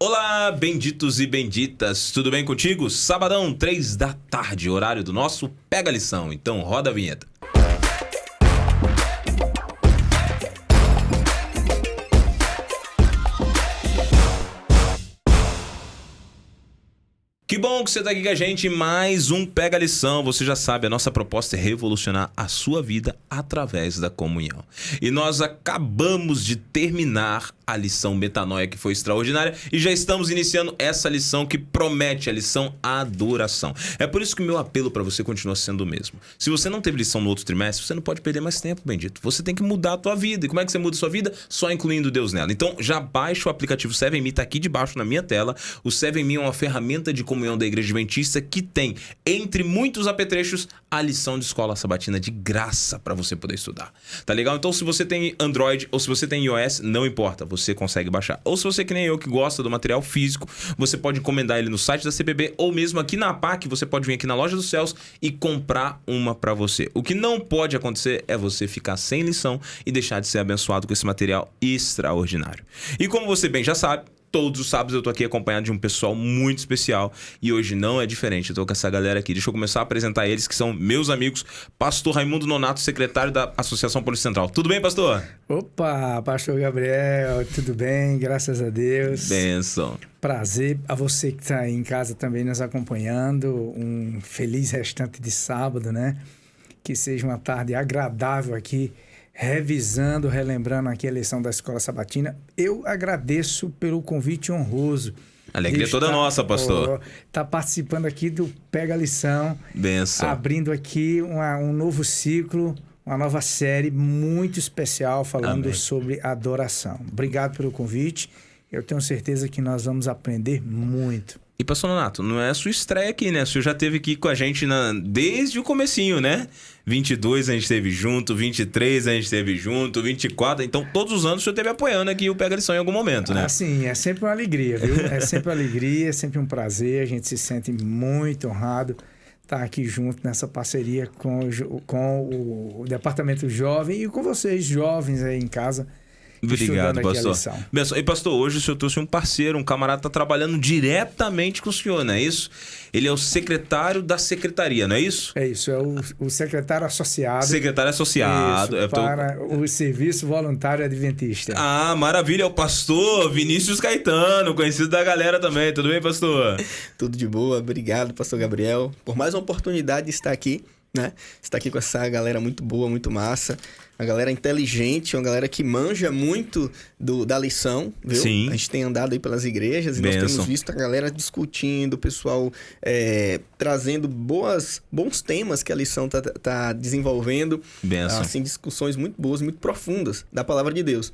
Olá, benditos e benditas, tudo bem contigo? Sabadão, 3 da tarde, horário do nosso Pega a Lição. Então roda a vinheta. Que bom que você está aqui com a gente em mais um Pega a Lição. Você já sabe, a nossa proposta é revolucionar a sua vida através da comunhão. E nós acabamos de terminar a lição Metanoia, que foi extraordinária, e já estamos iniciando essa lição que promete, a lição Adoração. É por isso que o meu apelo para você continua sendo o mesmo. Se você não teve lição no outro trimestre, você não pode perder mais tempo, bendito. Você tem que mudar a tua vida. E como é que você muda a sua vida? Só incluindo Deus nela. Então já baixa o aplicativo 7Me, tá aqui debaixo na minha tela. O 7Me é uma ferramenta de comunhão da Igreja Adventista que tem, entre muitos apetrechos, a lição de escola sabatina de graça para você poder estudar. Tá legal? Então se você tem Android ou se você tem iOS, não importa, você consegue baixar. Ou se você que nem eu, que gosta do material físico, você pode encomendar ele no site da CPB ou mesmo aqui na APAC, você pode vir aqui na Loja dos Céus e comprar uma para você. O que não pode acontecer é você ficar sem lição e deixar de ser abençoado com esse material extraordinário. E como você bem já sabe, todos os sábados eu tô aqui acompanhado de um pessoal muito especial e hoje não é diferente. Eu tô com essa galera aqui. Deixa eu começar a apresentar eles, que são meus amigos. Pastor Raimundo Nonato, secretário da Associação Policentral. Tudo bem, pastor? Opa, pastor Gabriel, tudo bem? Graças a Deus. Benção. Prazer a você que está aí em casa também nos acompanhando. Um feliz restante de sábado, né? Que seja uma tarde agradável aqui, revisando, relembrando aqui a lição da Escola Sabatina. Eu agradeço pelo convite honroso. Alegria toda nossa, pastor. Tá participando aqui do Pega a Lição. Benção. Abrindo aqui um novo ciclo, uma nova série muito especial falando sobre adoração. Obrigado pelo convite. Eu tenho certeza que nós vamos aprender muito. E pastor Nonato, não é a sua estreia aqui, né? O senhor já esteve aqui com a gente desde o comecinho, né? 22 a gente esteve junto, 23 a gente esteve junto, 24... Então, todos os anos o senhor esteve apoiando aqui o Pega a Lição em algum momento, né? Sim, é sempre uma alegria, viu? É sempre uma alegria, é sempre um prazer. A gente se sente muito honrado estar aqui junto nessa parceria com o Departamento Jovem e com vocês, jovens aí em casa. Obrigado, pastor. E pastor, hoje o senhor trouxe um parceiro, um camarada que está trabalhando diretamente com o senhor, não é isso? Ele é o secretário da secretaria, não é isso? É isso, é o secretário associado. Secretário associado. Isso, para o Serviço Voluntário Adventista. Ah, maravilha, é o pastor Vinícius Caetano, conhecido da galera também. Tudo bem, pastor? Tudo de boa, obrigado, pastor Gabriel, por mais uma oportunidade de estar aqui, né? Estar aqui com essa galera muito boa, muito massa. Uma galera inteligente, uma galera que manja muito da lição, viu? Sim. A gente tem andado aí pelas igrejas e nós temos visto a galera discutindo, o pessoal trazendo bons temas que a lição tá desenvolvendo. Benção. Assim, discussões muito boas, muito profundas da palavra de Deus.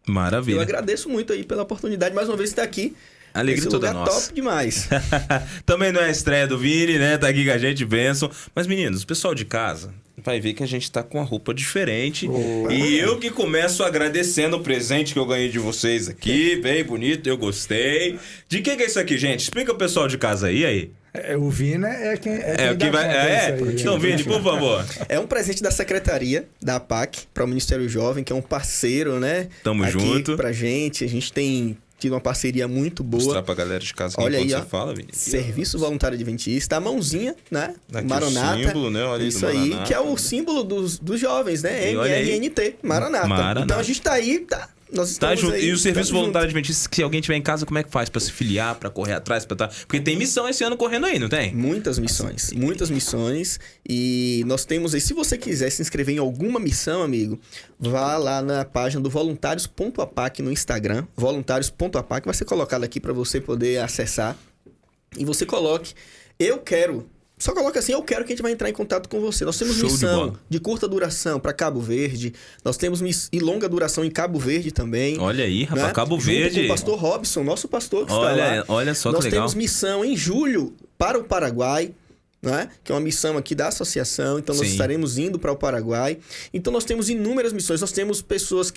Maravilha. Eu agradeço muito aí pela oportunidade, mais uma vez, de estar aqui. Alegria Esse toda lugar nossa. top demais. Também não é a estreia do Vini, né? Tá aqui com a gente, benção. Mas, meninos, o pessoal de casa vai ver que a gente tá com uma roupa diferente. E eu que começo agradecendo o presente que eu ganhei de vocês aqui. Bem bonito, eu gostei. De que é isso aqui, gente? Explica o pessoal de casa aí. O Vina é quem vai. Então, Vini, por favor. É um presente da Secretaria da APAC para o Ministério Jovem, que é um parceiro, né? Tamo aqui junto. Pra gente. A gente tem tido uma parceria muito boa. Mostrar pra galera de casa olha aí, você fala, Vini. Serviço Voluntário Adventista, a mãozinha, né? Aqui Maranata. O símbolo, né? Olha isso aí, que é o símbolo dos jovens, né? MRNT, Maranata. Então a gente tá aí, nós estamos junto. aí. E o Serviço Voluntário Adventista, se alguém tiver em casa, como é que faz pra se filiar, pra correr atrás, pra Porque tem missão esse ano correndo aí, não tem? Muitas missões, muitas missões. E nós temos aí, se você quiser se inscrever em alguma missão, amigo, vá lá na página do voluntários.apac no Instagram, voluntários.apac, vai ser colocado aqui para você poder acessar. E você coloque, eu quero. Só coloca assim, eu quero que a gente vai entrar em contato com você. Nós temos missão de curta duração para Cabo Verde. Nós temos e longa duração em Cabo Verde também. Olha aí, rapaz, né? Cabo Verde. Junto com o pastor Robson, nosso pastor que está lá. Olha só que legal. Nós temos missão em julho para o Paraguai, né? Que é uma missão aqui da associação. Então, nós estaremos indo para o Paraguai. Então, nós temos inúmeras missões. Nós temos pessoas,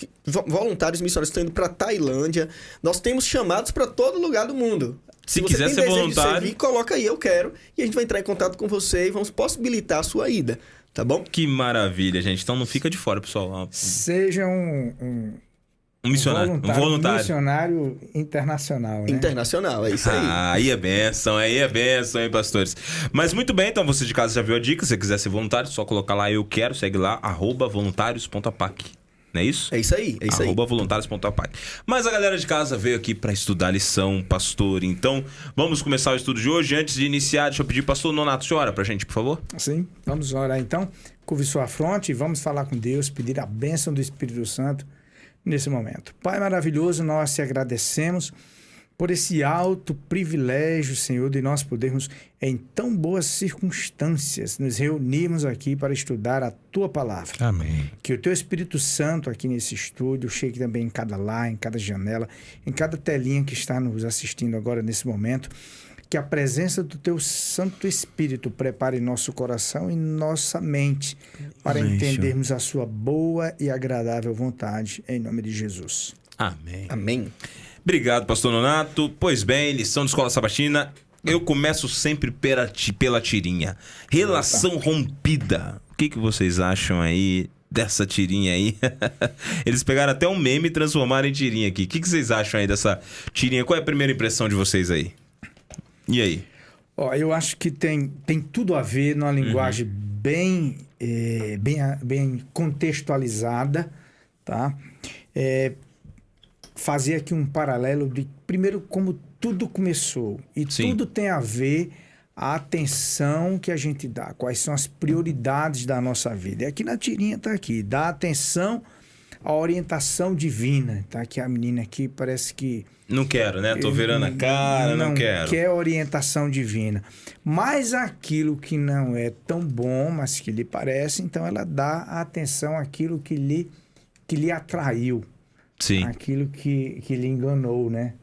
voluntários missionários que estão indo para a Tailândia. Nós temos chamados para todo lugar do mundo. Se quiser ser voluntário, servir, coloca aí, eu quero. E a gente vai entrar em contato com você e vamos possibilitar a sua ida, tá bom? Que maravilha, gente. Então não fica de fora, pessoal. Seja um Um missionário. Um voluntário. Missionário internacional, né? Internacional, é isso aí. Aí é bênção, hein, pastores? Mas muito bem, então você de casa já viu a dica. Se você quiser ser voluntário, só colocar lá eu quero, segue lá, @voluntários.apac. Não é isso? É isso aí, é isso aí. @voluntários.apac. Mas a galera de casa veio aqui para estudar a lição, pastor. Então, vamos começar o estudo de hoje. Antes de iniciar, deixa eu pedir, pastor Nonato, você ora pra gente, por favor? Sim, vamos orar então. Curve sua fronte e vamos falar com Deus, pedir a bênção do Espírito Santo nesse momento. Pai maravilhoso, nós te agradecemos por esse alto privilégio, Senhor, de nós podermos, em tão boas circunstâncias, nos reunirmos aqui para estudar a Tua Palavra. Amém. Que o Teu Espírito Santo aqui nesse estúdio chegue também em cada lar, em cada janela, em cada telinha que está nos assistindo agora nesse momento. Que a presença do Teu Santo Espírito prepare nosso coração e nossa mente para entendermos a Sua boa e agradável vontade, em nome de Jesus. Amém. Amém. Obrigado, pastor Nonato. Pois bem, lição de Escola Sabatina. Eu começo sempre pela tirinha. Relação rompida. O que vocês acham aí dessa tirinha aí? Eles pegaram até um meme e transformaram em tirinha aqui. O que vocês acham aí dessa tirinha? Qual é a primeira impressão de vocês aí? E aí? Ó, eu acho que tem tudo a ver numa linguagem bem contextualizada, tá? Fazer aqui um paralelo de, primeiro, como tudo começou. E Sim. tudo tem a ver a atenção que a gente dá, quais são as prioridades da nossa vida. E aqui na tirinha tá aqui, dá atenção à orientação divina, tá? Que a menina aqui parece que... Não quero, né? Tô virando a cara, não quero. Quer orientação divina. Mas aquilo que não é tão bom, mas que lhe parece, então ela dá atenção àquilo que lhe atraiu. Sim. Aquilo que lhe enganou, né?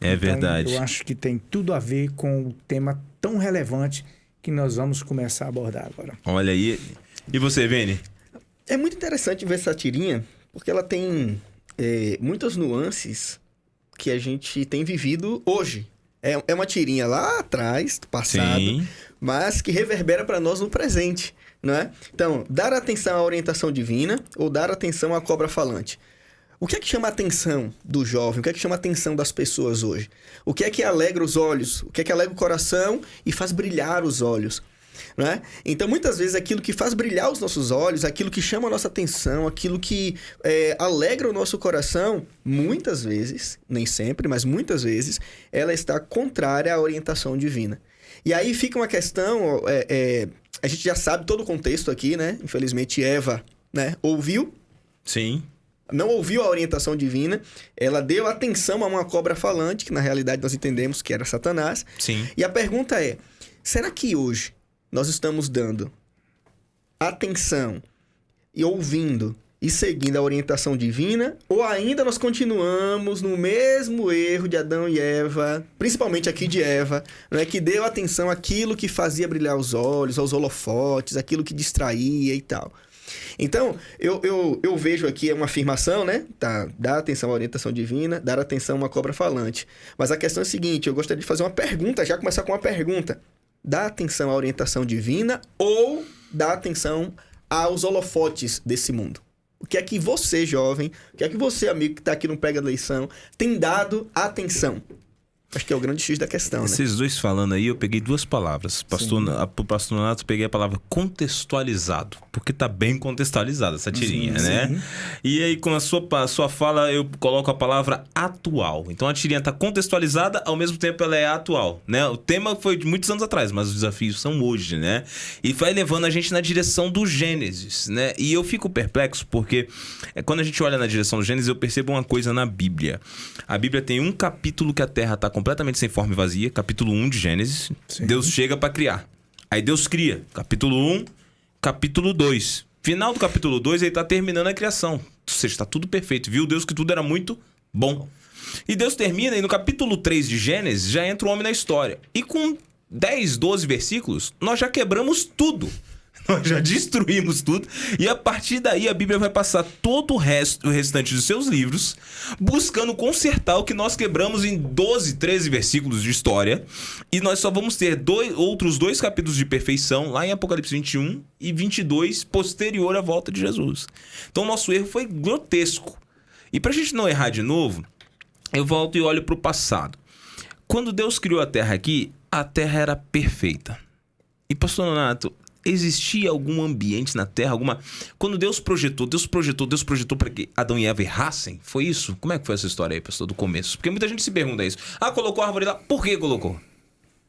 É Então, verdade. eu acho que tem tudo a ver com o tema tão relevante que nós vamos começar a abordar agora. Olha aí. E você, Vini? É muito interessante ver essa tirinha, porque ela tem muitas nuances que a gente tem vivido hoje. É uma tirinha lá atrás, do passado, Sim. mas que reverbera para nós no presente, não é? Então, dar atenção à orientação divina ou dar atenção à cobra falante? O que é que chama a atenção do jovem? O que é que chama a atenção das pessoas hoje? O que é que alegra os olhos? O que é que alegra o coração e faz brilhar os olhos? Não é? Então, muitas vezes, aquilo que faz brilhar os nossos olhos, aquilo que chama a nossa atenção, aquilo que alegra o nosso coração, muitas vezes, nem sempre, mas muitas vezes, ela está contrária à orientação divina. E aí fica uma questão, a gente já sabe todo o contexto aqui, né? Infelizmente, Eva, né, ouviu. Sim. Não ouviu a orientação divina, ela deu atenção a uma cobra falante, que na realidade nós entendemos que era Satanás. Sim. E a pergunta é, será que hoje nós estamos dando atenção e ouvindo e seguindo a orientação divina? Ou ainda nós continuamos no mesmo erro de Adão e Eva, principalmente aqui de Eva, né, que deu atenção àquilo que fazia brilhar os olhos, aos holofotes, aquilo que distraía e tal? Então, eu vejo aqui uma afirmação, né? Tá, dar atenção à orientação divina, dar atenção a uma cobra falante. Mas a questão é a seguinte, eu gostaria de fazer uma pergunta, já começar com uma pergunta. Dá atenção à orientação divina ou dá atenção aos holofotes desse mundo? O que é que você, jovem, o que é que você, amigo, que está aqui no Pega da Lição, tem dado atenção? Acho que é o grande X da questão, né? Esses dois falando aí, eu peguei duas palavras. Pro pastor Nonato, eu peguei a palavra contextualizado. Porque tá bem contextualizada essa tirinha, né? Sim. E aí, com a sua fala, eu coloco a palavra atual. Então, a tirinha tá contextualizada, ao mesmo tempo ela é atual, né? O tema foi de muitos anos atrás, mas os desafios são hoje, né? E vai levando a gente na direção do Gênesis, né? E eu fico perplexo porque quando a gente olha na direção do Gênesis, eu percebo uma coisa na Bíblia. A Bíblia tem um capítulo que a Terra tá completamente sem forma e vazia, capítulo 1 de Gênesis. Sim. Deus chega para criar. Aí Deus cria, capítulo 1, capítulo 2. Final do capítulo 2, ele tá terminando a criação. Ou seja, está tudo perfeito. Viu Deus que tudo era muito bom. E Deus termina, e no capítulo 3 de Gênesis já entra o homem na história. E com 10, 12 versículos, nós já quebramos tudo. Nós já destruímos tudo. E a partir daí a Bíblia vai passar todo o restante dos seus livros buscando consertar o que nós quebramos em 12, 13 versículos de história. E nós só vamos ter outros 2 capítulos de perfeição lá em Apocalipse 21 e 22, posterior à volta de Jesus. Então o nosso erro foi grotesco. E pra gente não errar de novo, eu volto e olho pro passado. Quando Deus criou a terra aqui, a terra era perfeita. E pastor Nonato, existia algum ambiente na terra, Quando Deus projetou para que Adão e Eva errassem? Foi isso? Como é que foi essa história aí, pastor, do começo? Porque muita gente se pergunta isso. Colocou a árvore lá, por que colocou?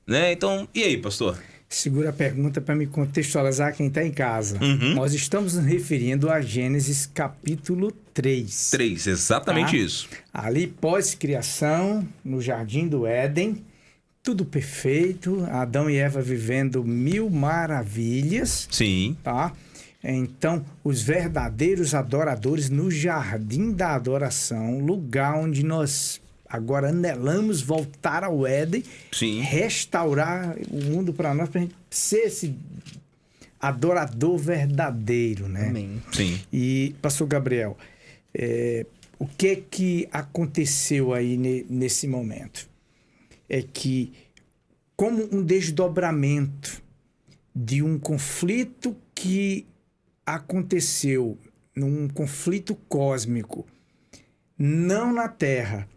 Né? Então, e aí, pastor? Segura a pergunta para me contextualizar quem está em casa. Nós estamos nos referindo a Gênesis capítulo 3. 3, exatamente isso. Ali, pós-criação, no Jardim do Éden, tudo perfeito, Adão e Eva vivendo 1000 maravilhas. Sim. Tá? Então, os verdadeiros adoradores no Jardim da Adoração, lugar onde nós agora anelamos voltar ao Éden, sim, restaurar o mundo para nós, para a gente ser esse adorador verdadeiro, né? Amém. Sim. E, pastor Gabriel, o que aconteceu aí nesse momento? É que, como um desdobramento de um conflito que aconteceu, num conflito cósmico, não na Terra.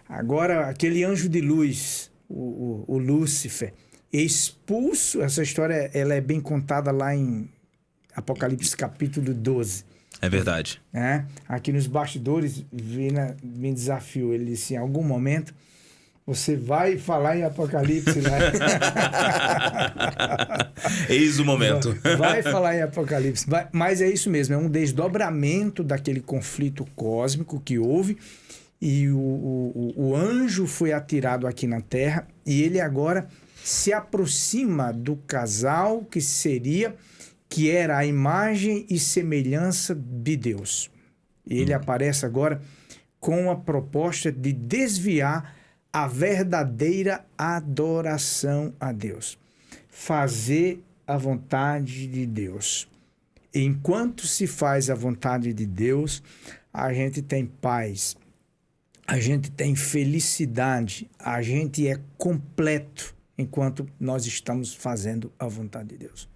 Agora, aquele anjo de luz, o Lúcifer, expulso, essa história ela é bem contada lá em Apocalipse capítulo 12. É verdade. Aqui nos bastidores, me desafiou, ele disse, em algum momento, você vai falar em Apocalipse, né? Eis o momento. Vai falar em Apocalipse. Mas é isso mesmo, é um desdobramento daquele conflito cósmico que houve. E o anjo foi atirado aqui na Terra. E ele agora se aproxima do casal que era a imagem e semelhança de Deus. E ele aparece agora com a proposta de desviar a verdadeira adoração a Deus. Fazer a vontade de Deus. Enquanto se faz a vontade de Deus, a gente tem paz, a gente tem felicidade, a gente é completo enquanto nós estamos fazendo a vontade de Deus.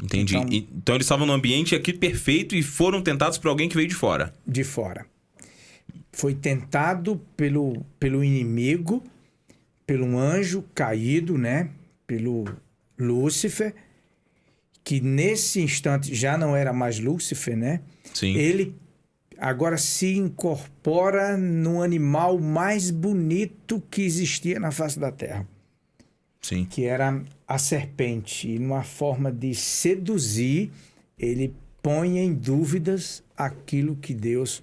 Entendi. Então eles estavam no ambiente aqui perfeito e foram tentados por alguém que veio de fora. De fora. Foi tentado pelo inimigo, pelo anjo caído, né? Pelo Lúcifer, que nesse instante já não era mais Lúcifer, né? Sim. Ele agora se incorpora no animal mais bonito que existia na face da Terra. Sim. Que era a serpente. E numa forma de seduzir, ele põe em dúvidas aquilo que Deus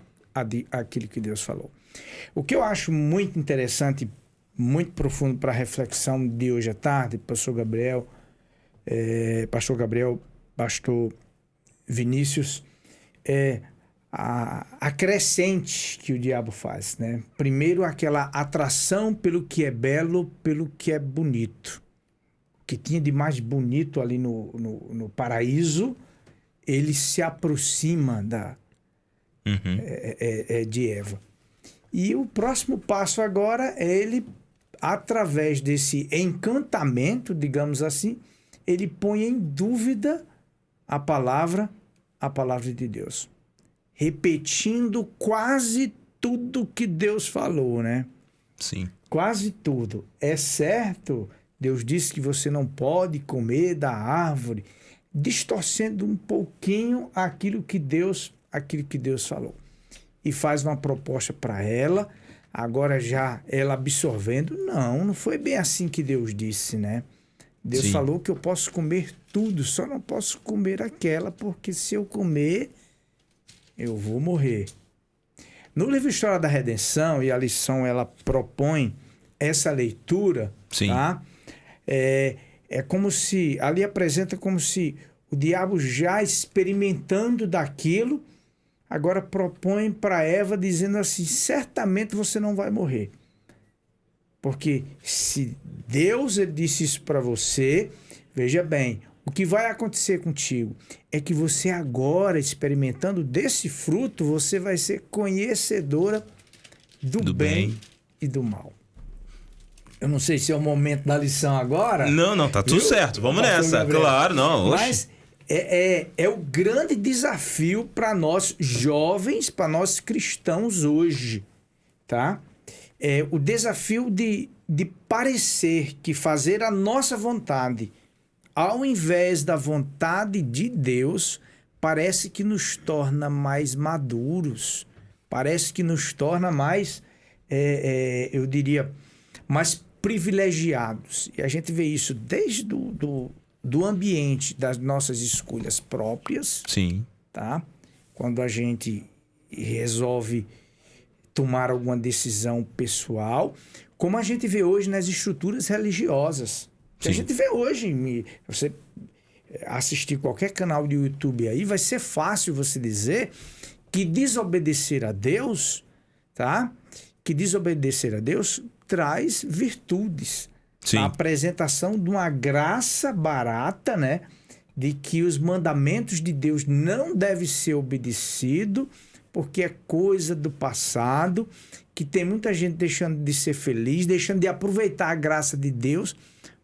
falou. O que eu acho muito interessante, muito profundo para a reflexão de hoje à tarde, pastor Gabriel, pastor Vinícius, é a crescente que o diabo faz, né? Primeiro, aquela atração pelo que é belo, pelo que é bonito. O que tinha de mais bonito ali no paraíso, ele se aproxima de Eva. E o próximo passo agora é ele, através desse encantamento, digamos assim, ele põe em dúvida a palavra de Deus. Repetindo quase tudo que Deus falou, né? Sim. Quase tudo. É certo, Deus disse que você não pode comer da árvore, distorcendo um pouquinho aquilo que Deus falou. E faz uma proposta para ela, agora já ela absorvendo. Não foi bem assim que Deus disse, né? Deus falou que eu posso comer tudo, só não posso comer aquela, porque se eu comer, eu vou morrer. No livro História da Redenção, e a lição ela propõe essa leitura, sim, tá? É como se, ali apresenta como se o diabo já experimentando daquilo, agora propõe para Eva dizendo assim, certamente você não vai morrer. Porque se Deus disse isso para você, veja bem, o que vai acontecer contigo é que você agora, experimentando desse fruto, você vai ser conhecedora do bem e do mal. Eu não sei se é o momento da lição agora. Não, tá tudo certo. Vamos nessa. Gabriel. Claro, não. Mas é o grande desafio para nós jovens, para nós cristãos hoje, tá? É o desafio de parecer que fazer a nossa vontade, ao invés da vontade de Deus, parece que nos torna mais maduros, parece que nos torna mais, eu diria, mais privilegiados. E a gente vê isso desde do ambiente das nossas escolhas próprias. Sim. Tá? Quando a gente resolve tomar alguma decisão pessoal, como a gente vê hoje nas estruturas religiosas. Que a gente vê hoje, você assistir qualquer canal de YouTube aí, vai ser fácil você dizer que desobedecer a Deus, tá? Que desobedecer a Deus traz virtudes. Sim. A apresentação de uma graça barata, né? De que os mandamentos de Deus não devem ser obedecidos, porque é coisa do passado, que tem muita gente deixando de ser feliz, deixando de aproveitar a graça de Deus,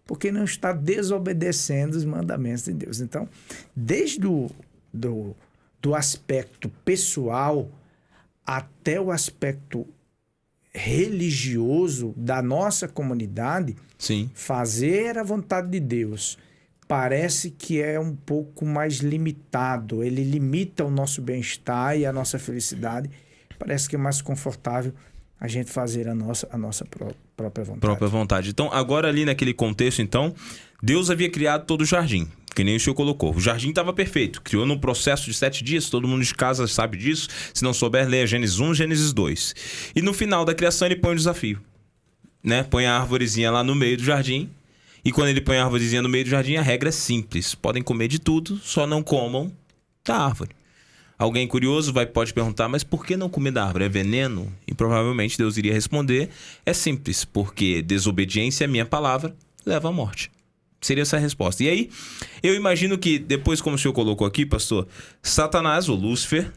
porque não está desobedecendo os mandamentos de Deus. Então, desde do aspecto pessoal até o aspecto religioso da nossa comunidade, Sim. fazer a vontade de Deus parece que é um pouco mais limitado. Ele limita o nosso bem-estar e a nossa felicidade. Parece que é mais confortável a gente fazer a nossa própria vontade. Própria vontade. Então, agora ali naquele contexto, então, Deus havia criado todo o jardim, que nem o senhor colocou. O jardim estava perfeito. Criou num processo de 7 dias. Todo mundo de casa sabe disso. Se não souber, leia Gênesis 1, Gênesis 2. E no final da criação, ele põe um desafio. Né? Põe a árvorezinha lá no meio do jardim. E quando ele põe a árvorezinha no meio do jardim, a regra é simples. Podem comer de tudo, só não comam da árvore. Alguém curioso pode perguntar, mas por que não comer da árvore? É veneno? E provavelmente Deus iria responder, é simples, porque desobediência à minha palavra leva à morte. Seria essa a resposta. E aí, eu imagino que depois, como o senhor colocou aqui, pastor, Satanás, ou Lúcifer,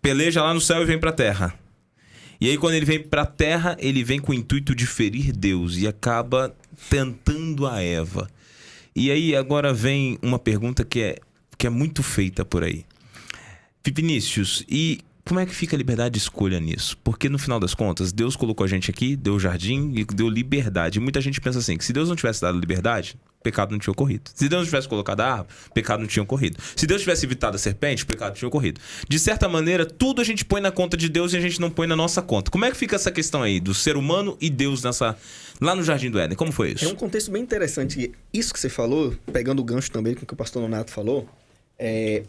peleja lá no céu e vem para a terra. E aí, quando ele vem para a terra, ele vem com o intuito de ferir Deus e acaba tentando a Eva. E aí, agora vem uma pergunta que é muito feita por aí. Vinícius, e como é que fica a liberdade de escolha nisso? Porque no final das contas, Deus colocou a gente aqui, deu jardim e deu liberdade. E muita gente pensa assim, que se Deus não tivesse dado liberdade, pecado não tinha ocorrido. Se Deus não tivesse colocado a árvore, pecado não tinha ocorrido. Se Deus tivesse evitado a serpente, pecado não tinha ocorrido. De certa maneira, tudo a gente põe na conta de Deus e a gente não põe na nossa conta. Como é que fica essa questão aí do ser humano e Deus lá no Jardim do Éden? Como foi isso? É um contexto bem interessante. Isso que você falou, pegando o gancho também com o que o pastor Nonato falou,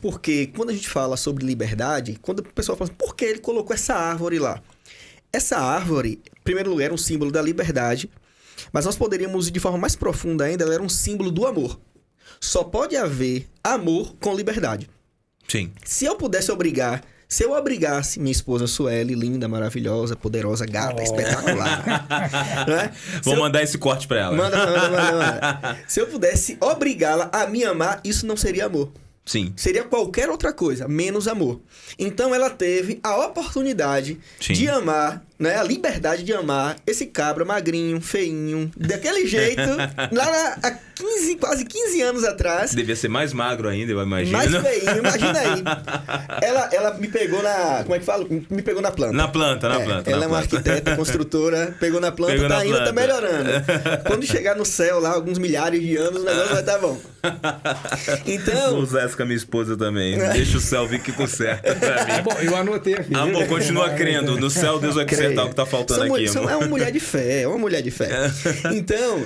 porque quando a gente fala sobre liberdade, quando o pessoal fala assim, por que ele colocou essa árvore lá? Essa árvore, em primeiro lugar, era um símbolo da liberdade, mas nós poderíamos ir de forma mais profunda ainda, ela era um símbolo do amor. Só pode haver amor com liberdade. Sim. Se eu obrigasse minha esposa Sueli, linda, maravilhosa, poderosa, gata, espetacular. Né? Vou mandar esse corte pra ela. Manda. Se eu pudesse obrigá-la a me amar, isso não seria amor. Sim. Seria qualquer outra coisa, menos amor. Então ela teve a oportunidade de amar, né? A liberdade de amar esse cabra magrinho, feinho, daquele jeito, lá há quase 15 anos atrás. Devia ser mais magro ainda, eu imagino. Mais feinho, imagina aí. Ela me pegou na... Como é que fala? Me pegou na planta. Na planta. Ela é uma arquiteta, construtora, pegou na planta, tá indo, tá melhorando. Quando chegar no céu lá, alguns milhares de anos, o negócio vai estar bom. Então... Vou usar essa com a minha esposa também. Deixa o céu vir que conserta pra mim. Bom, eu anotei aqui. Amor, continua crendo. No céu Deus vai consertar o que tá faltando aqui, amor. É uma mulher de fé, Então,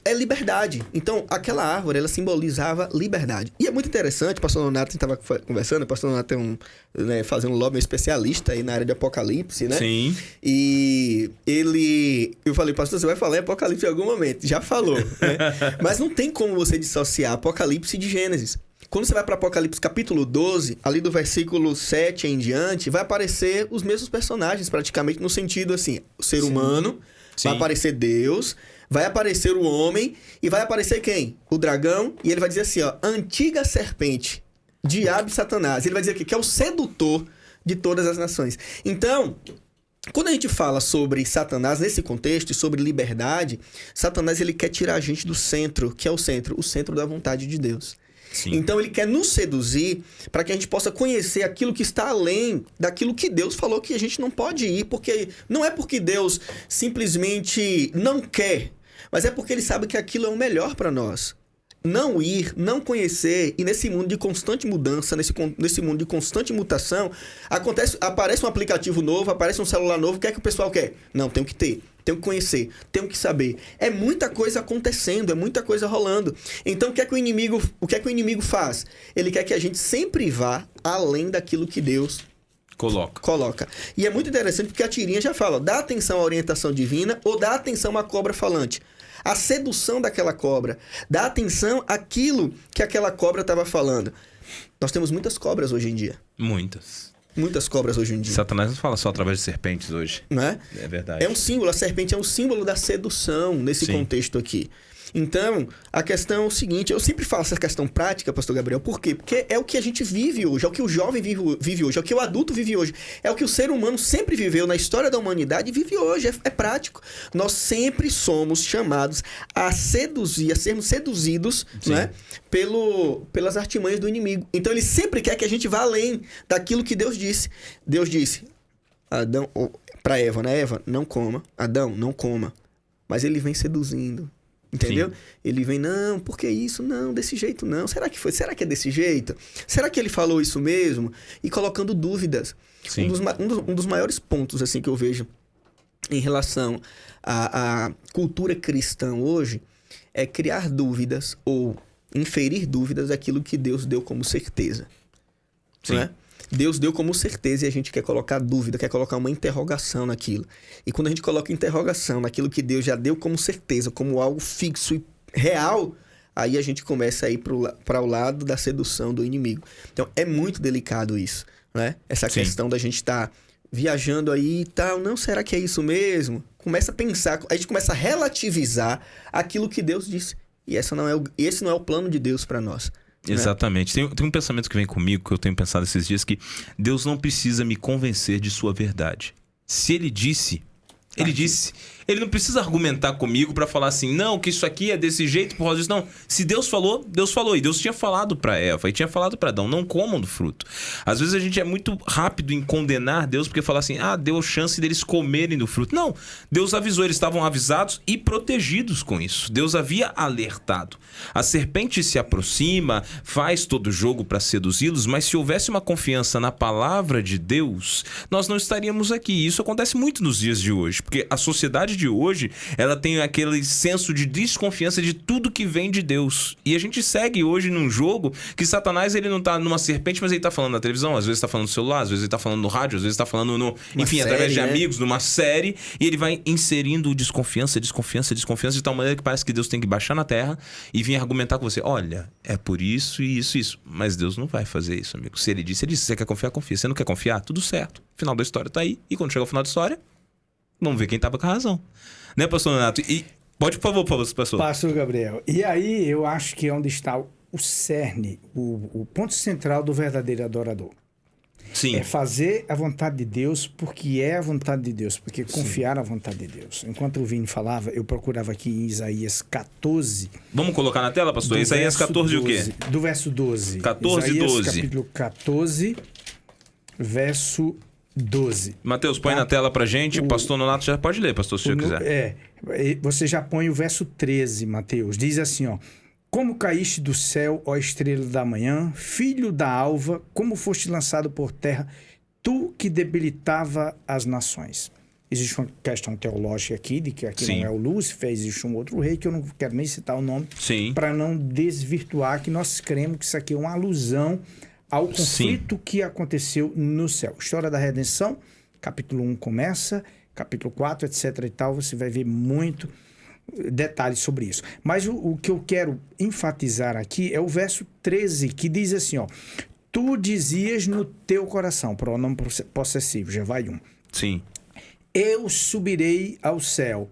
é liberdade. Então, aquela árvore, ela simbolizava liberdade. E é muito interessante, o pastor Nonato estava conversando, o pastor Nonato fazendo lobby, um especialista aí na área de Apocalipse, né? Sim. E eu falei, pastor, você vai falar em Apocalipse em algum momento. Já falou, né? Mas não tem como você dissociar Apocalipse de Gênesis. Quando você vai para Apocalipse capítulo 12, ali do versículo 7 em diante, vai aparecer os mesmos personagens, praticamente, no sentido assim, o ser humano, vai aparecer Deus, vai aparecer o homem, e vai aparecer quem? O dragão, e ele vai dizer assim, ó, antiga serpente, diabo e Satanás. Ele vai dizer aqui que é o sedutor de todas as nações. Então, quando a gente fala sobre Satanás nesse contexto e sobre liberdade, Satanás ele quer tirar a gente do centro, que é o centro da vontade de Deus. Sim. Então ele quer nos seduzir para que a gente possa conhecer aquilo que está além daquilo que Deus falou que a gente não pode ir, porque não é porque Deus simplesmente não quer, mas é porque ele sabe que aquilo é o melhor para nós. Não ir, não conhecer, e nesse mundo de constante mudança, nesse mundo de constante mutação, aparece um aplicativo novo, aparece um celular novo, o que é que o pessoal quer? Não, tenho que ter, tenho que conhecer, tenho que saber. É muita coisa acontecendo, é muita coisa rolando. Então, o que é que o inimigo faz? Ele quer que a gente sempre vá além daquilo que Deus coloca. E é muito interessante porque a tirinha já fala, dá atenção à orientação divina ou dá atenção à cobra falante. A sedução daquela cobra. Dá atenção àquilo que aquela cobra estava falando. Nós temos muitas cobras hoje em dia. Muitas cobras hoje em dia. Satanás não fala só através de serpentes hoje. Não é? É verdade. É um símbolo, a serpente é um símbolo da sedução nesse contexto aqui. Então, a questão é o seguinte, eu sempre falo essa questão prática, pastor Gabriel, por quê? Porque é o que a gente vive hoje, é o que o jovem vive hoje, é o que o adulto vive hoje, é o que o ser humano sempre viveu na história da humanidade e vive hoje, é prático. Nós sempre somos chamados a seduzir, a sermos seduzidos, né, pelas artimanhas do inimigo. Então, ele sempre quer que a gente vá além daquilo que Deus disse. Deus disse, Adão, para Eva, né? Eva, não coma. Adão, não coma. Mas ele vem seduzindo. Entendeu? Sim. Ele vem, não, por que isso? Não, desse jeito não. Será que foi? Será que é desse jeito? Será que ele falou isso mesmo? E colocando dúvidas. Um dos maiores pontos assim que eu vejo em relação à cultura cristã hoje é criar dúvidas ou inferir dúvidas daquilo que Deus deu como certeza. Sim. Não é? Deus deu como certeza e a gente quer colocar dúvida, quer colocar uma interrogação naquilo. E quando a gente coloca interrogação naquilo que Deus já deu como certeza, como algo fixo e real, aí a gente começa a ir para o lado da sedução do inimigo. Então é muito delicado isso, né? Essa questão da gente estar viajando aí e tal, não, será que é isso mesmo? Começa a pensar, a gente começa a relativizar aquilo que Deus disse. E esse não é o plano de Deus para nós. Exatamente. Tem um pensamento que vem comigo, que eu tenho pensado esses dias, que Deus não precisa me convencer de sua verdade. Se Ele disse, Ele disse. Ele não precisa argumentar comigo pra falar assim, não, que isso aqui é desse jeito por causa disso. Não, se Deus falou, Deus falou. E Deus tinha falado pra Eva e tinha falado pra Adão, não comam do fruto. Às vezes a gente é muito rápido em condenar Deus porque fala assim, deu chance deles comerem do fruto. Não, Deus avisou, eles estavam avisados e protegidos com isso. Deus havia alertado. A serpente se aproxima, faz todo o jogo pra seduzi-los, mas se houvesse uma confiança na palavra de Deus, nós não estaríamos aqui. Isso acontece muito nos dias de hoje, porque a sociedade de hoje, ela tem aquele senso de desconfiança de tudo que vem de Deus. E a gente segue hoje num jogo que Satanás, ele não tá numa serpente, mas ele tá falando na televisão, às vezes tá falando no celular, às vezes ele tá falando no rádio, às vezes tá falando através de amigos, numa série, e ele vai inserindo desconfiança de tal maneira que parece que Deus tem que baixar na terra e vir argumentar com você, olha, é por isso e isso. Mas Deus não vai fazer isso, amigo. Se ele disse, você quer confiar, confia. Você não quer confiar? Tudo certo. O final da história tá aí. E quando chega o final da história, vamos ver quem tava com a razão. Né, pastor Nonato? E pode, por favor, pastor. Pastor Gabriel. E aí eu acho que é onde está o cerne, o ponto central do verdadeiro adorador. Sim. É fazer a vontade de Deus porque é a vontade de Deus, porque confiar na vontade de Deus. Enquanto o Vini falava, eu procurava aqui em Isaías 14. Vamos colocar na tela, pastor? Isaías 14 o quê? Do verso 12. 14 e 12. Capítulo 14, verso 12. Mateus, põe na tela pra gente. O pastor Nonato já pode ler, pastor, se você quiser. Você já põe o verso 13, Mateus. Diz assim, ó. Como caíste do céu, ó estrela da manhã, filho da alva, como foste lançado por terra, tu que debilitava as nações. Existe uma questão teológica aqui, de que aqui não é o Lúcifer, existe um outro rei, que eu não quero nem citar o nome, para não desvirtuar, que nós cremos que isso aqui é uma alusão ao conflito que aconteceu no céu. História da redenção, capítulo 1 começa, capítulo 4, etc. e tal, você vai ver muito detalhes sobre isso. Mas o que eu quero enfatizar aqui é o verso 13, que diz assim, ó. Tu dizias no teu coração, pronome possessivo, já vai um. Sim. Eu subirei ao céu,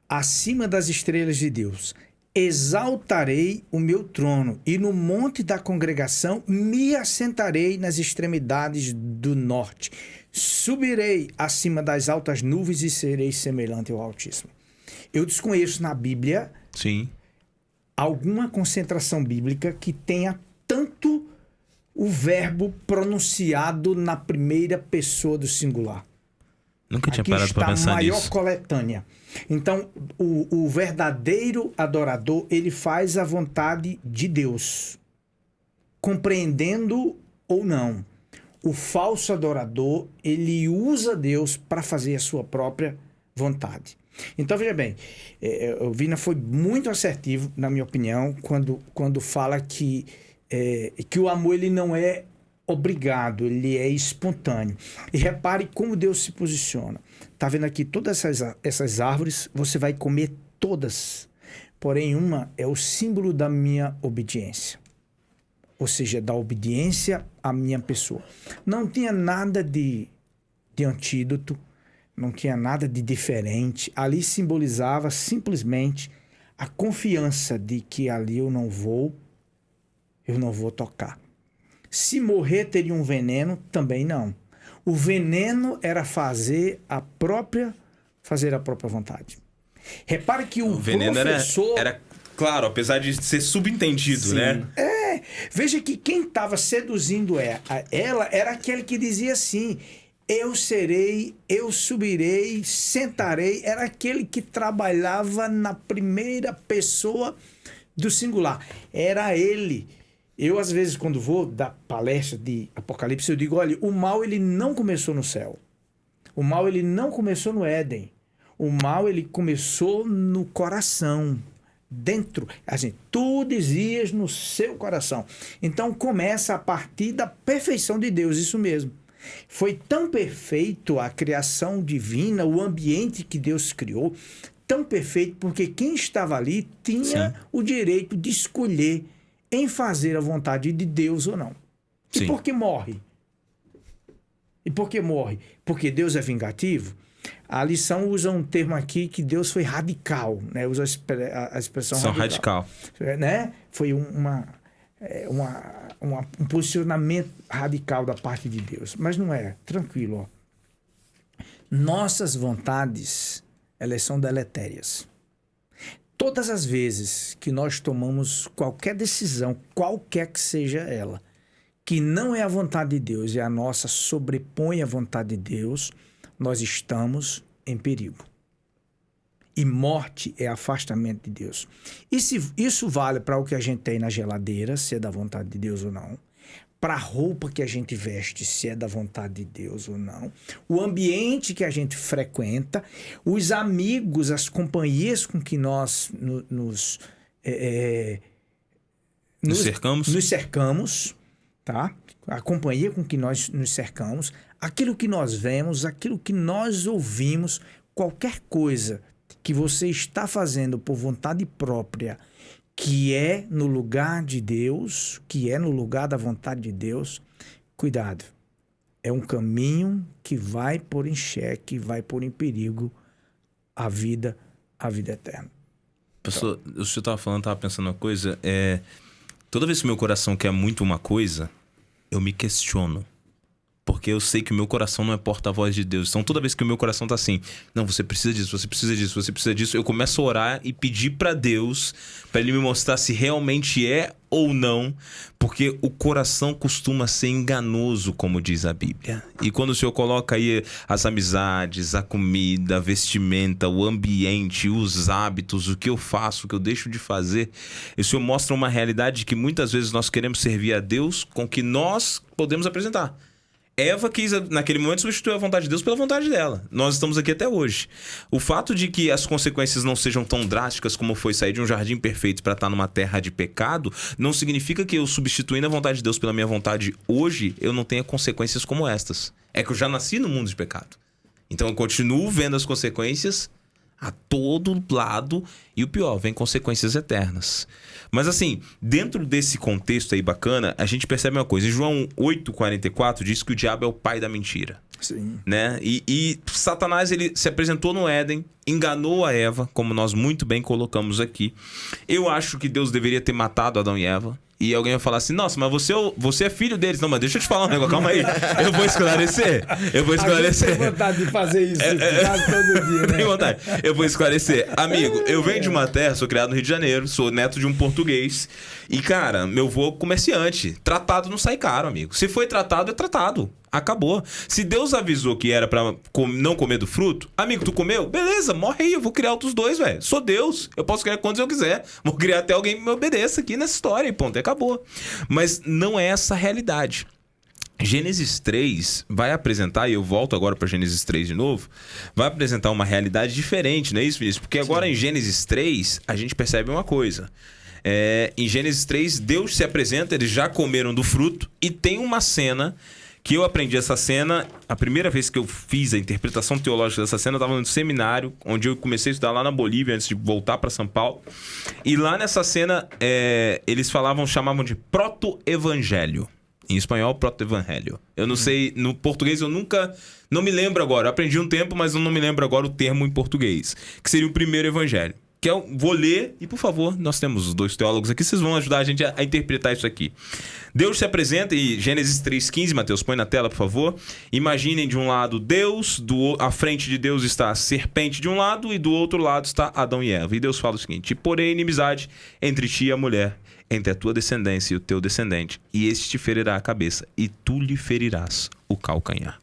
acima das estrelas de Deus. Exaltarei o meu trono e no monte da congregação me assentarei nas extremidades do norte. Subirei acima das altas nuvens e serei semelhante ao Altíssimo. Eu desconheço na Bíblia alguma concentração bíblica que tenha tanto o verbo pronunciado na primeira pessoa do singular. Nunca tinha Aqui parado para está a pensar maior nisso. coletânea. Então, o verdadeiro adorador, ele faz a vontade de Deus, compreendendo ou não. O falso adorador, ele usa Deus para fazer a sua própria vontade. Então, veja bem, o Vina foi muito assertivo, na minha opinião, quando fala que o amor ele não é obrigado, ele é espontâneo. E repare como Deus se posiciona. Tá vendo aqui todas essas árvores, você vai comer todas. Porém, uma é o símbolo da minha obediência. Ou seja, da obediência à minha pessoa. Não tinha nada de antídoto, não tinha nada de diferente. Ali simbolizava simplesmente a confiança de que ali eu não vou tocar. Se morrer teria um veneno, também não. O veneno era fazer a própria vontade. Repare que o veneno professor... era claro, apesar de ser subentendido, Sim. né? Veja que quem estava seduzindo ela era aquele que dizia assim: eu serei, eu subirei, sentarei. Era aquele que trabalhava na primeira pessoa do singular. Era ele. Eu, às vezes, quando vou dar palestra de Apocalipse, eu digo, olha, o mal ele não começou no céu. O mal ele não começou no Éden. O mal ele começou no coração. Dentro, assim, tu dizias no seu coração. Então começa a partir da perfeição de Deus, isso mesmo. Foi tão perfeito a criação divina, o ambiente que Deus criou, tão perfeito porque quem estava ali tinha o direito de escolher em fazer a vontade de Deus ou não. E por que morre? Porque Deus é vingativo? A lição usa um termo aqui que Deus foi radical, né? Usa a expressão radical. Né? Foi um posicionamento radical da parte de Deus. Mas não é. Tranquilo. Ó. Nossas vontades, elas são deletérias. Todas as vezes que nós tomamos qualquer decisão, qualquer que seja ela, que não é a vontade de Deus e a nossa sobrepõe a vontade de Deus, nós estamos em perigo. E morte é afastamento de Deus. E se isso vale para o que a gente tem na geladeira, se é da vontade de Deus ou não, para a roupa que a gente veste, se é da vontade de Deus ou não, o ambiente que a gente frequenta, os amigos, as companhias com que nós nos cercamos, tá? A companhia com que nós nos cercamos, aquilo que nós vemos, aquilo que nós ouvimos, qualquer coisa que você está fazendo por vontade própria, que é no lugar de Deus, que é no lugar da vontade de Deus, cuidado. É um caminho que vai pôr em xeque, vai pôr em perigo a vida eterna. Pastor, o senhor estava falando, estava pensando uma coisa, toda vez que meu coração quer muito uma coisa, eu me questiono. Porque eu sei que o meu coração não é porta-voz de Deus. Então toda vez que o meu coração tá assim, não, você precisa disso, você precisa disso, você precisa disso, eu começo a orar e pedir para Deus, para Ele me mostrar se realmente é ou não, porque o coração costuma ser enganoso, como diz a Bíblia. E quando o Senhor coloca aí as amizades, a comida, a vestimenta, o ambiente, os hábitos, o que eu faço, o que eu deixo de fazer, o Senhor mostra uma realidade que muitas vezes nós queremos servir a Deus com o que nós podemos apresentar. Eva quis, naquele momento, substituir a vontade de Deus pela vontade dela. Nós estamos aqui até hoje. O fato de que as consequências não sejam tão drásticas como foi sair de um jardim perfeito para estar numa terra de pecado, não significa que eu, substituindo a vontade de Deus pela minha vontade hoje, eu não tenha consequências como estas. É que eu já nasci no mundo de pecado. Então eu continuo vendo as consequências a todo lado e o pior, vem consequências eternas. Mas assim, dentro desse contexto aí bacana, a gente percebe uma coisa. Em João 8,44 diz que o diabo é o pai da mentira. Sim. Né? E Satanás, ele se apresentou no Éden enganou a Eva, como nós muito bem colocamos aqui. Eu acho que Deus deveria ter matado Adão e Eva. E alguém vai falar assim, nossa, mas você é filho deles. Não, mas deixa eu te falar um negócio, calma aí. Eu vou esclarecer. Tem vontade de fazer isso quase todo dia, né? Tem vontade. Eu vou esclarecer. Amigo, eu venho de uma terra, sou criado no Rio de Janeiro, sou neto de um português. E, cara, meu avô é comerciante. Tratado não sai caro, amigo. Se foi tratado, é tratado. Acabou. Se Deus avisou que era pra não comer do fruto, amigo, tu comeu? Beleza, morre aí. Eu vou criar outros dois, velho. Sou Deus. Eu posso criar quantos eu quiser. Vou criar até alguém que me obedeça aqui nessa história e ponto. E acabou. Mas não é essa a realidade. Gênesis 3 vai apresentar, e eu volto agora para Gênesis 3 de novo, vai apresentar uma realidade diferente, não é isso, Vinícius? Porque agora em Gênesis 3 a gente percebe uma coisa. Em Gênesis 3, Deus se apresenta, eles já comeram do fruto, e tem uma cena que eu aprendi essa cena, a primeira vez que eu fiz a interpretação teológica dessa cena, eu estava no seminário, onde eu comecei a estudar lá na Bolívia, antes de voltar para São Paulo. E lá nessa cena, eles chamavam de proto-evangelho. Em espanhol, proto-evangelho. Eu não sei, no português eu nunca... Não me lembro agora, eu aprendi um tempo, mas eu não me lembro agora o termo em português. Que seria o primeiro evangelho. Que eu vou ler, e por favor, nós temos os dois teólogos aqui, vocês vão ajudar a gente a interpretar isso aqui. Deus se apresenta, e Gênesis 3,15, Mateus, põe na tela, por favor. Imaginem de um lado Deus, à frente de Deus está a serpente de um lado, e do outro lado está Adão e Eva. E Deus fala o seguinte: e porém inimizade entre ti e a mulher, entre a tua descendência e o teu descendente, e este te ferirá a cabeça, e tu lhe ferirás o calcanhar.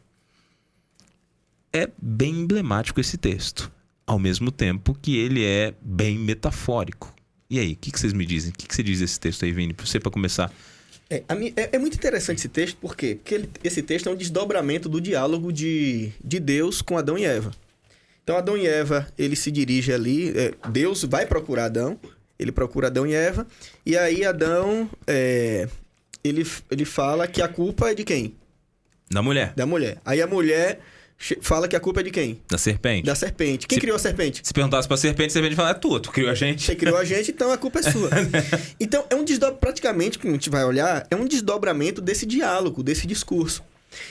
É bem emblemático esse texto. Ao mesmo tempo que ele é bem metafórico. E aí, o que vocês me dizem? O que você diz desse texto aí, Vini? Você, para começar. É muito interessante esse texto, por quê? Porque esse texto é um desdobramento do diálogo de Deus com Adão e Eva. Então, Adão e Eva, ele se dirige ali, Deus vai procurar Adão, ele procura Adão e Eva, e aí Adão, ele fala que a culpa é de quem? Da mulher. Da mulher. Aí a mulher... fala que a culpa é de quem? Da serpente. Da serpente. Quem criou a serpente? Se perguntasse pra serpente, a serpente fala, tu criou a gente. Você criou a gente, então a culpa é sua. Então, praticamente, quando a gente vai olhar, é um desdobramento desse diálogo, desse discurso.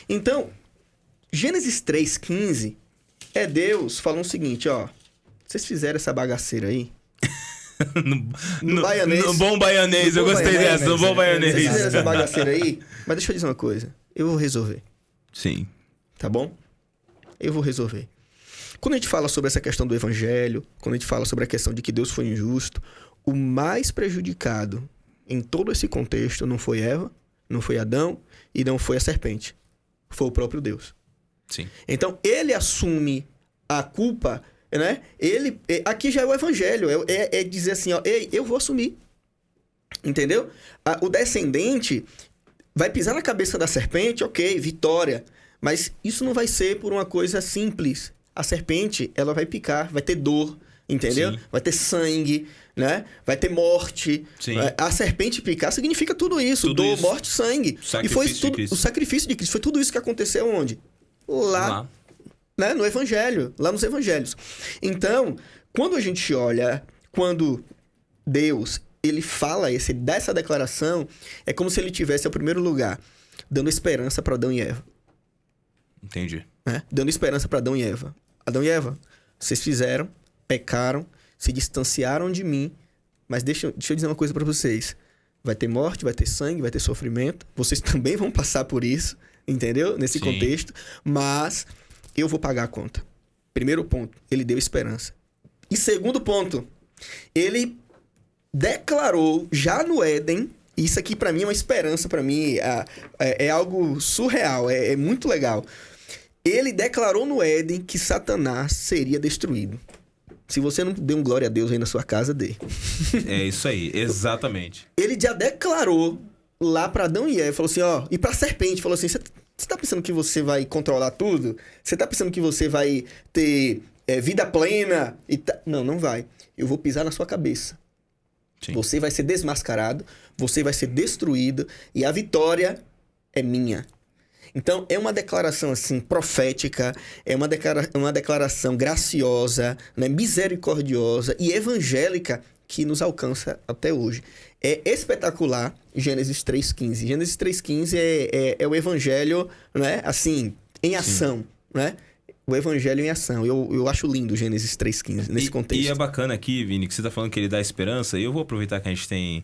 Então, Gênesis 3,15 é Deus falando o seguinte, ó, vocês fizeram essa bagaceira aí? No baianês. No bom baianês, eu gostei dessa, no bom baianês. Vocês fizeram essa bagaceira aí? Mas deixa eu dizer uma coisa, eu vou resolver. Sim. Tá bom? Eu vou resolver. Quando a gente fala sobre essa questão do evangelho, quando a gente fala sobre a questão de que Deus foi injusto, o mais prejudicado em todo esse contexto não foi Eva, não foi Adão e não foi a serpente. Foi o próprio Deus. Sim. Então, ele assume a culpa, né? Aqui já é o evangelho, é dizer assim, ó, ei, eu vou assumir. Entendeu? O descendente vai pisar na cabeça da serpente, ok, vitória. Mas isso não vai ser por uma coisa simples. A serpente, ela vai picar, vai ter dor, entendeu? Sim. Vai ter sangue, né? Vai ter morte. Sim. A serpente picar significa tudo isso. Dor, morte, sangue. E foi tudo, o sacrifício de Cristo. Foi tudo isso que aconteceu onde? Lá. Né? No Evangelho. Lá nos Evangelhos. Então, quando a gente olha, quando Deus, ele fala, dá essa declaração, é como se ele tivesse, ao primeiro lugar, dando esperança para Adão e Eva. Entendi. Dando esperança para Adão e Eva. Adão e Eva, vocês fizeram, pecaram, se distanciaram de mim, mas deixa eu dizer uma coisa para vocês. Vai ter morte, vai ter sangue, vai ter sofrimento. Vocês também vão passar por isso, entendeu? Nesse contexto. Mas eu vou pagar a conta. Primeiro ponto, ele deu esperança. E segundo ponto, ele declarou já no Éden. Isso aqui para mim é uma esperança, para mim é algo surreal, é muito legal. Ele declarou no Éden que Satanás seria destruído. Se você não deu um glória a Deus aí na sua casa, dê. É isso aí, exatamente. Ele já declarou lá para Adão e Eva, falou assim, ó, e para a serpente, falou assim, você tá pensando que você vai controlar tudo? Você tá pensando que você vai ter vida plena? Não, não vai. Eu vou pisar na sua cabeça. Sim. Você vai ser desmascarado, você vai ser destruído e a vitória é minha. Então, é uma declaração assim profética, é uma declaração graciosa, né, misericordiosa e evangélica que nos alcança até hoje. É espetacular Gênesis 3,15. Gênesis 3,15 é o evangelho, né, assim, em ação, né? O evangelho em ação. Eu acho lindo Gênesis 3,15 nesse contexto. E é bacana aqui, Vini, que você tá falando que ele dá esperança. E eu vou aproveitar que a gente tem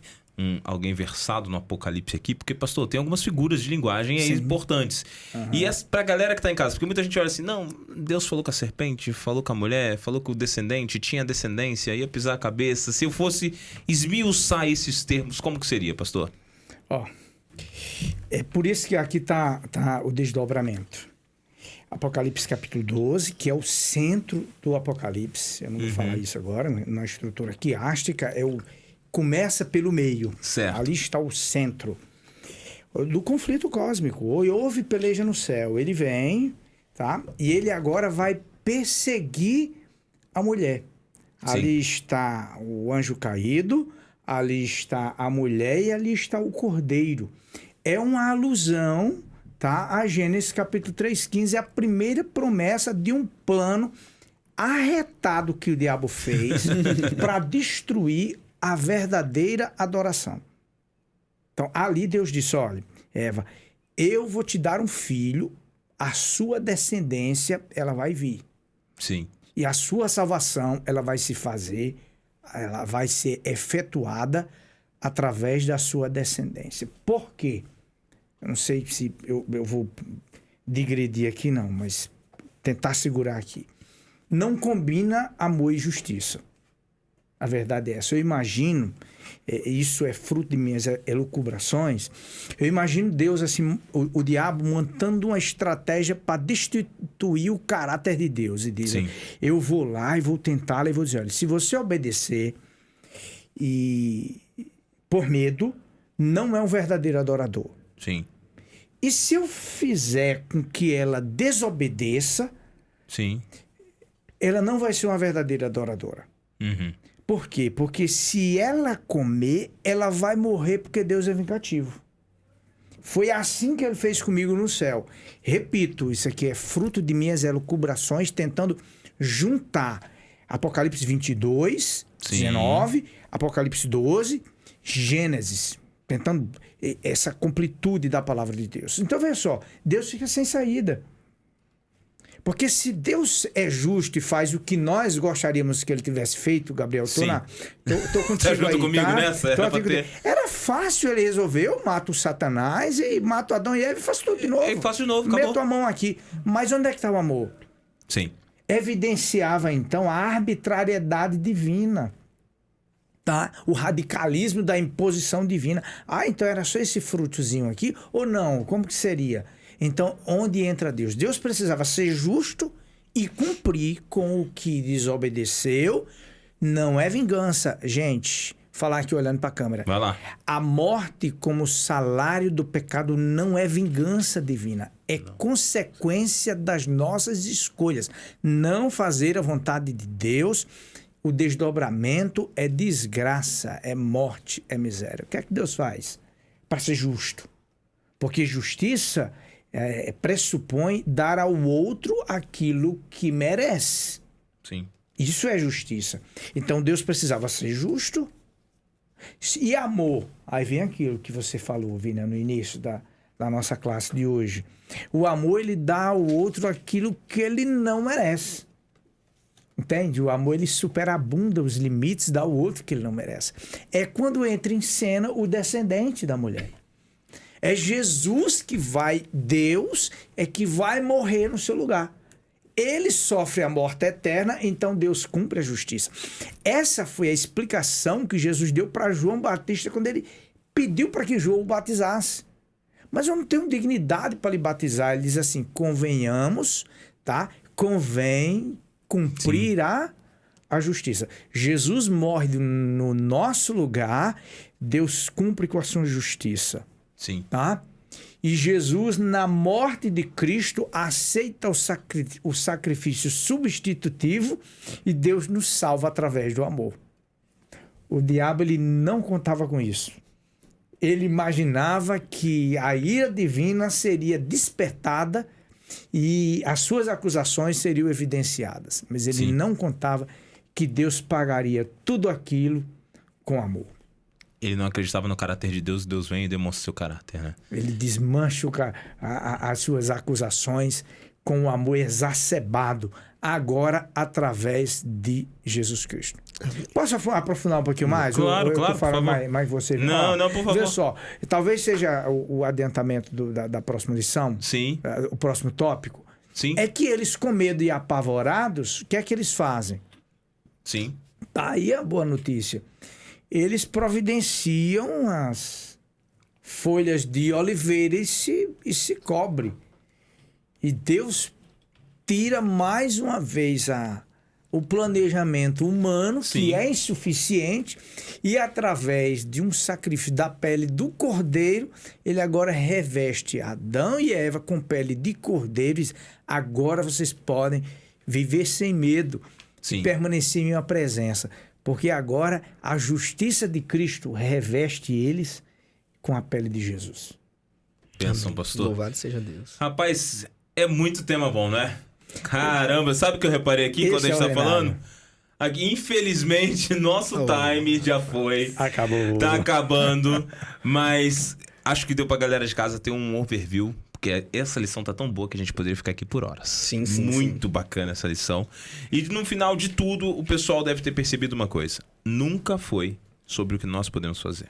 alguém versado no Apocalipse aqui, porque, pastor, tem algumas figuras de linguagem aí importantes. E pra galera que tá em casa, porque muita gente olha assim, não, Deus falou com a serpente, falou com a mulher, falou com o descendente, tinha descendência, ia pisar a cabeça. Se eu fosse esmiuçar esses termos, como que seria, pastor? Ó, é por isso que aqui tá o desdobramento. Apocalipse capítulo 12, que é o centro do Apocalipse. Eu não vou falar isso agora, na estrutura quiástica, começa pelo meio. Certo. Ali está o centro do conflito cósmico. Houve peleja no céu. Ele vem, tá? E ele agora vai perseguir a mulher. Sim. Ali está o anjo caído, ali está a mulher e ali está o cordeiro. É uma alusão, tá, a Gênesis capítulo 3,15, é a primeira promessa de um plano arretado que o diabo fez para destruir a verdadeira adoração. Então, ali Deus disse, olha, Eva, eu vou te dar um filho, a sua descendência, ela vai vir. Sim. E a sua salvação, ela vai se fazer, ela vai ser efetuada através da sua descendência. Por quê? Eu não sei se eu vou digredir aqui, não, mas tentar segurar aqui. Não combina amor e justiça. A verdade é essa. Eu imagino, isso é fruto de minhas elucubrações, eu imagino Deus, assim, o diabo montando uma estratégia para destituir o caráter de Deus. E diz, eu vou lá e vou tentá-lo e vou dizer, olha, se você obedecer e por medo, não é um verdadeiro adorador. Sim. E se eu fizer com que ela desobedeça, Sim. ela não vai ser uma verdadeira adoradora. Por quê? Porque se ela comer, ela vai morrer porque Deus é vingativo. Foi assim que ele fez comigo no céu. Repito, isso aqui é fruto de minhas elucubrações, tentando juntar Apocalipse 22, 19, Apocalipse 12, Gênesis, tentando essa completude da palavra de Deus. Então, veja só, Deus fica sem saída. Porque se Deus é justo e faz o que nós gostaríamos que ele tivesse feito, Gabriel, tô contigo tá junto aí, comigo tá? nessa? Era fácil ele resolver, eu mato o Satanás e mato Adão e Eva e faço tudo de novo. Eu faço de novo, acabou. Meto a mão aqui. Mas onde é que está o amor? Sim. Evidenciava, então, a arbitrariedade divina. Tá? O radicalismo da imposição divina. Ah, então era só esse frutozinho aqui? Ou não? Como que seria? Então, onde entra Deus? Deus precisava ser justo e cumprir com o que desobedeceu. Não é vingança. Gente, falar aqui olhando para a câmera. Vai lá. A morte como salário do pecado não é vingança divina. É consequência das nossas escolhas. Não fazer a vontade de Deus. O desdobramento é desgraça, é morte, é miséria. O que é que Deus faz? Para ser justo. Porque justiça pressupõe dar ao outro aquilo que merece. Sim. Isso é justiça. Então Deus precisava ser justo e amor. Aí vem aquilo que você falou, Vina, no início da nossa classe de hoje. O amor, ele dá ao outro aquilo que ele não merece. Entende? O amor, ele superabunda os limites, dá ao outro que ele não merece. É quando entra em cena o descendente da mulher. É Jesus que vai, Deus é que vai morrer no seu lugar. Ele sofre a morte eterna, então Deus cumpre a justiça. Essa foi a explicação que Jesus deu para João Batista quando ele pediu para que João o batizasse. Mas eu não tenho dignidade para lhe batizar. Ele diz assim, convenhamos, tá? Convém cumprir a justiça. Jesus morre no nosso lugar, Deus cumpre com a sua justiça. Sim. Tá? E Jesus, na morte de Cristo, aceita o sacrifício substitutivo e Deus nos salva através do amor. O diabo, ele não contava com isso. Ele imaginava que a ira divina seria despertada e as suas acusações seriam evidenciadas. Mas ele não contava que Deus pagaria tudo aquilo com amor. Ele não acreditava no caráter de Deus, Deus vem e demonstra seu caráter, né? Ele desmancha as suas acusações com o amor exacerbado, agora através de Jesus Cristo. Posso aprofundar um pouquinho mais? Claro, eu claro, tô falando por favor. mais você. Não, por favor. Vê só, talvez seja o adiantamento da próxima lição, Sim, o próximo tópico, sim, é que eles, com medo e apavorados, o que é que eles fazem? sim. Tá aí a boa notícia. Eles providenciam as folhas de oliveira e se cobre. E Deus tira mais uma vez o planejamento humano, Sim. que é insuficiente, e através de um sacrifício da pele do cordeiro, ele agora reveste Adão e Eva com pele de cordeiro. E agora vocês podem viver sem medo, Sim. e permanecer em minha presença, porque agora a justiça de Cristo reveste eles com a pele de Jesus. Bênção, pastor. Louvado seja Deus. Rapaz, é muito tema bom, né? Caramba, sabe o que eu reparei aqui Esse quando a gente é tá ordinário. falando? Aqui, infelizmente, nosso time já foi. Acabou. Tá acabando. Mas acho que deu pra galera de casa ter um overview. Porque essa lição tá tão boa que a gente poderia ficar aqui por horas. Sim, sim, Muito bacana essa lição. E no final de tudo, o pessoal deve ter percebido uma coisa. Nunca foi sobre o que nós podemos fazer.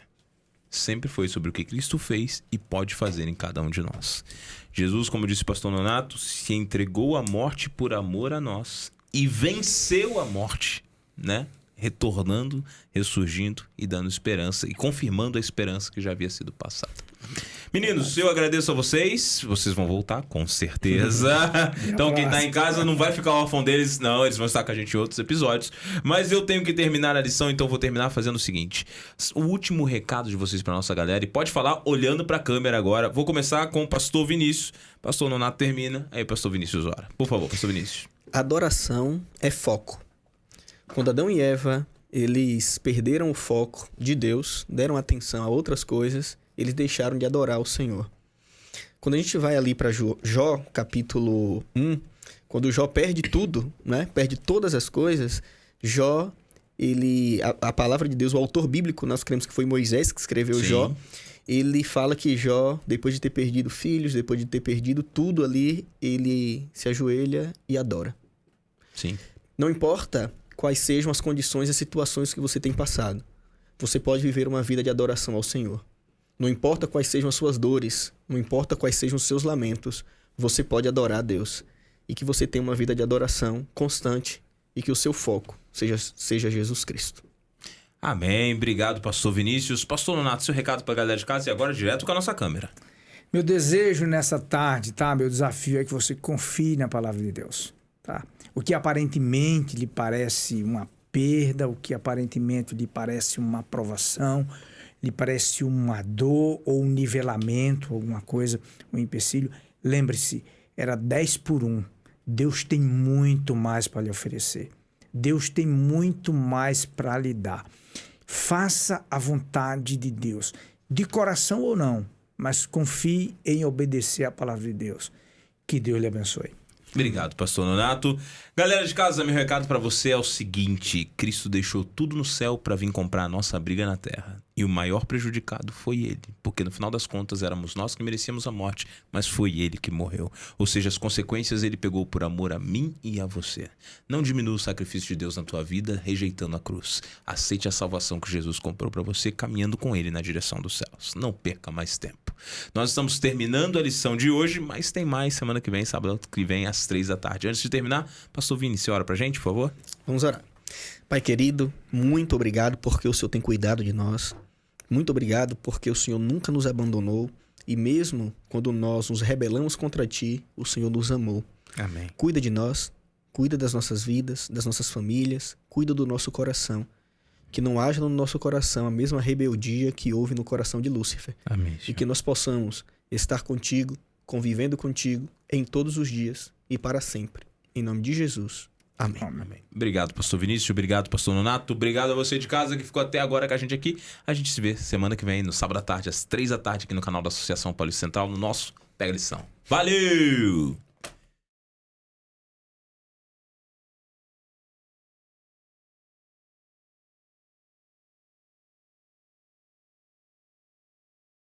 Sempre foi sobre o que Cristo fez e pode fazer em cada um de nós. Jesus, como disse o pastor Nonato, se entregou à morte por amor a nós e venceu a morte, né? Retornando, ressurgindo e dando esperança e confirmando a esperança que já havia sido passada. Meninos, eu agradeço a vocês. Vocês vão voltar, com certeza. Então quem tá em casa não vai ficar órfão deles, não. Eles vão estar com a gente em outros episódios. Mas eu tenho que terminar a lição, então vou terminar fazendo o seguinte. O último recado de vocês pra nossa galera. E pode falar olhando pra câmera agora. Vou começar com o pastor Vinícius. Pastor Nonato termina. Aí, pastor Vinícius, ora. Por favor, pastor Vinícius. Adoração é foco. Quando Adão e Eva, eles perderam o foco de Deus, deram atenção a outras coisas, eles deixaram de adorar o Senhor. Quando a gente vai ali para Jó, capítulo 1, quando Jó perde tudo, né? Perde todas as coisas, Jó, a palavra de Deus, o autor bíblico, nós cremos que foi Moisés que escreveu Sim. Jó, ele fala que Jó, depois de ter perdido filhos, depois de ter perdido tudo ali, ele se ajoelha e adora. Sim. Não importa quais sejam as condições e situações que você tem passado, você pode viver uma vida de adoração ao Senhor. Não importa quais sejam as suas dores, não importa quais sejam os seus lamentos, você pode adorar a Deus. E que você tenha uma vida de adoração constante e que o seu foco seja Jesus Cristo. Amém. Obrigado, pastor Vinícius. Pastor Nonato, seu recado pra galera de casa e agora direto com a nossa câmera. Meu desejo nessa tarde, tá? Meu desafio é que você confie na palavra de Deus, tá? O que aparentemente lhe parece uma perda, o que aparentemente lhe parece uma aprovação, lhe parece uma dor ou um nivelamento, alguma coisa, um empecilho, lembre-se, era 10 por 1. Deus tem muito mais para lhe oferecer. Deus tem muito mais para lhe dar. Faça a vontade de Deus, de coração ou não, mas confie em obedecer a palavra de Deus. Que Deus lhe abençoe. Obrigado, pastor Nonato. Galera de casa, meu recado pra você é o seguinte: Cristo deixou tudo no céu pra vir comprar a nossa briga na terra. E o maior prejudicado foi ele, porque no final das contas éramos nós que merecíamos a morte, mas foi ele que morreu. Ou seja, as consequências ele pegou por amor a mim e a você. Não diminua o sacrifício de Deus na tua vida rejeitando a cruz. Aceite a salvação que Jesus comprou pra você, caminhando com ele na direção dos céus. Não perca mais tempo. Nós estamos terminando a lição de hoje, mas tem mais semana que vem, sábado que vem, às 3 da tarde. Antes de terminar, pastor Vini, você ora pra gente, por favor? Vamos orar. Pai querido, muito obrigado porque o Senhor tem cuidado de nós. Muito obrigado porque o Senhor nunca nos abandonou e mesmo quando nós nos rebelamos contra Ti, o Senhor nos amou. Amém. Cuida de nós, cuida das nossas vidas, das nossas famílias, cuida do nosso coração. Que não haja no nosso coração a mesma rebeldia que houve no coração de Lúcifer. Amém. E que nós possamos estar contigo, convivendo contigo em todos os dias e para sempre. Em nome de Jesus. Amém. Amém. Obrigado, pastor Vinícius. Obrigado, pastor Nonato. Obrigado a você de casa que ficou até agora com a gente aqui. A gente se vê semana que vem, no sábado à tarde, às 3 da tarde, aqui no canal da Associação Paulista Central, no nosso Pega Lição. Valeu!